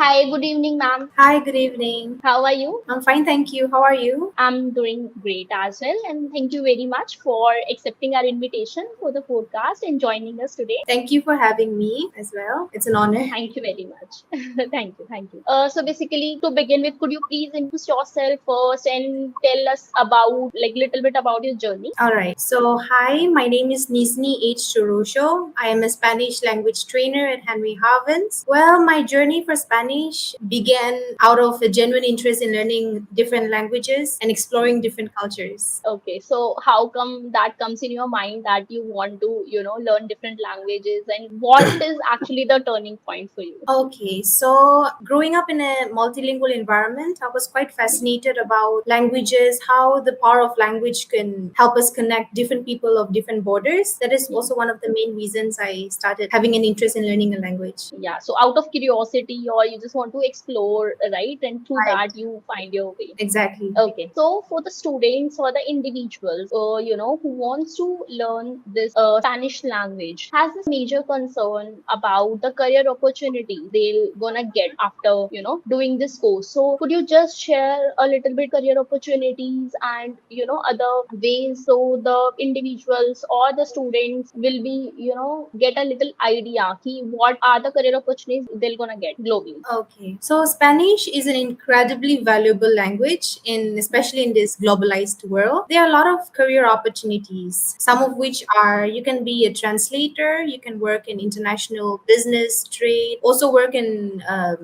Hi, good evening, ma'am. Hi, good evening. How are you? I'm fine, thank you. How are you? I'm doing great as well. And thank you very much for accepting our invitation for the podcast and joining us today. Thank you for having me as well. It's an honor. Thank you very much. Thank you. So basically, to begin with, could you please introduce yourself first and tell us about, like, little bit about your journey? All right. So, hi, my name is Nizni H. Churosho. I am a Spanish language trainer at Henry Harvin's. Well, my journey for Spanish began out of a genuine interest in learning different languages and exploring different cultures. Okay, so how come that comes in your mind that you want to, learn different languages, and what is actually the turning point for you? Okay, so growing up in a multilingual environment, I was quite fascinated about languages, how the power of language can help us connect different people of different borders. That is Hmm. also one of the main reasons I started having an interest in learning a language. Yeah, so out of curiosity, or you just want to explore, right? And through Right, that, you find your way. exactly. Okay, so for the students or the individuals, who wants to learn this Spanish language, has this major concern about the career opportunity they'll gonna get after, doing this course. So could you just share a little bit career opportunities and, other ways so the individuals or the students will be, get a little idea ki what are the career opportunities they're gonna get globally. Okay, so Spanish is an incredibly valuable language, especially in this globalized world. There are a lot of career opportunities. Some of which are you can be a translator, you can work in international business, trade, also work in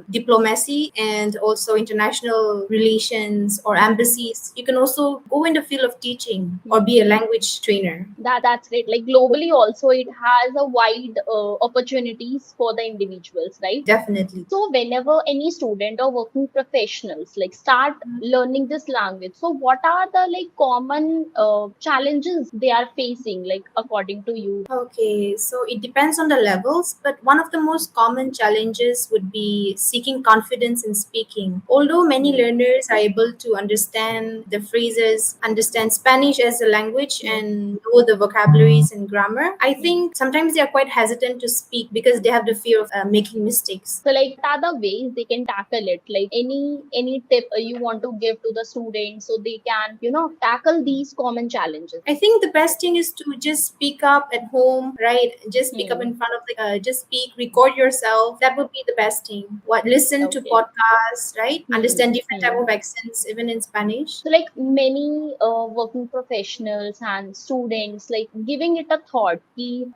diplomacy and also international relations or embassies. You can also go in the field of teaching or be a language trainer. That's great. Like globally, also it has a wide opportunities for the individuals, right? Definitely. So whenever any student or working professionals like start learning this language, so what are the like common challenges they are facing, like according to you? Okay, so it depends on the levels, but one of the most common challenges would be seeking confidence in speaking. Although many Hmm. learners are able to understand the phrases, understand Spanish as a language, Hmm. and know the vocabularies and grammar, I Hmm. think sometimes they are quite hesitant to speak because they have the fear of making mistakes. So like what are the ways they can tackle it? Like any tip you want to give to the students so they can, tackle these common challenges? I think the best thing is to just speak up at home, right? Just speak up Hmm. in front of just speak, record yourself. That would be the best thing. What listen to Okay. podcasts, right? Hmm. Understand different type Hmm. of accents, even in Spanish. So, like many working professionals and students, like giving it a thought, ki,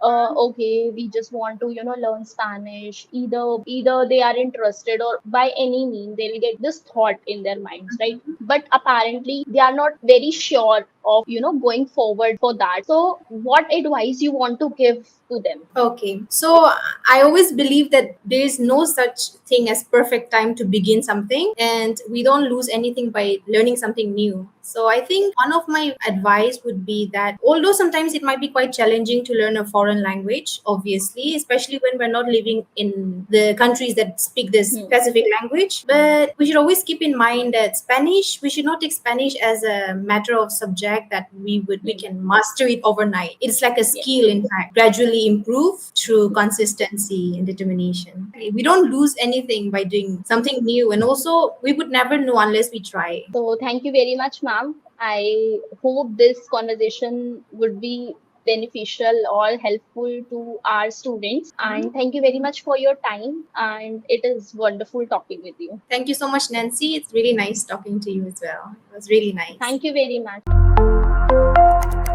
okay, we just want to, learn Spanish. Either they are interested or by any means they'll get this thought in their minds, right? But apparently they are not very sure of, going forward for that. So, what advice you want to give to them? Okay, so I always believe that there is no such thing as perfect time to begin something, and we don't lose anything by learning something new. So I think one of my advice would be that although sometimes it might be quite challenging to learn a foreign language, obviously, especially when we're not living in the countries that speak this Hmm. specific language, but we should always keep in mind that Spanish, we should not take Spanish as a matter of subject that we Hmm. can master it overnight. It's like a Yes. skill, in fact, gradually improve through consistency and determination. We don't lose anything by doing something new, and also we would never know unless we try. So thank you very much, ma'am. I hope this conversation would be beneficial or helpful to our students. And thank you very much for your time. And it is wonderful talking with you. Thank you so much, Nancy. It's really nice talking to you as well. It was really nice. Thank you very much.